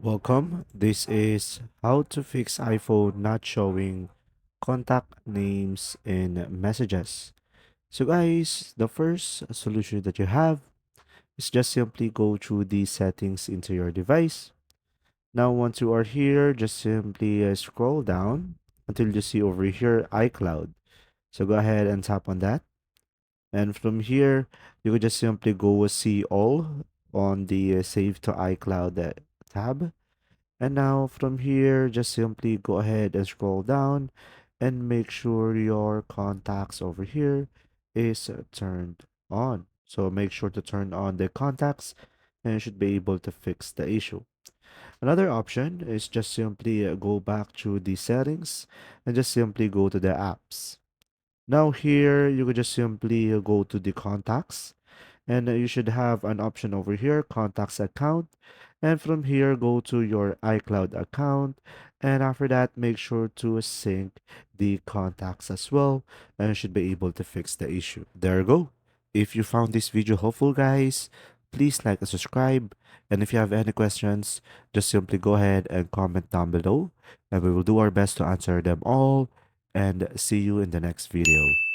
Welcome. This is how to fix iPhone not showing contact names in messages. So guys, the first solution that you have is just simply go through the settings into your device. Now once you are here, just simply scroll down until you see over here iCloud. So go ahead and tap on that. And from here, you could just simply go see all on the save to iCloud tab. And now from here, just simply go ahead and scroll down and make sure your contacts over here is turned on. So make sure to turn on the contacts and you should be able to fix the issue. Another option is just simply go back to the settings and just simply go to the apps. Now here, you could just simply go to the contacts and you should have an option over here, contacts account. And from here, go to your iCloud account. And after that, make sure to sync the contacts as well. And you should be able to fix the issue. There you go. If you found this video helpful, guys, please like and subscribe. And if you have any questions, just simply go ahead and comment down below. And we will do our best to answer them all. And see you in the next video.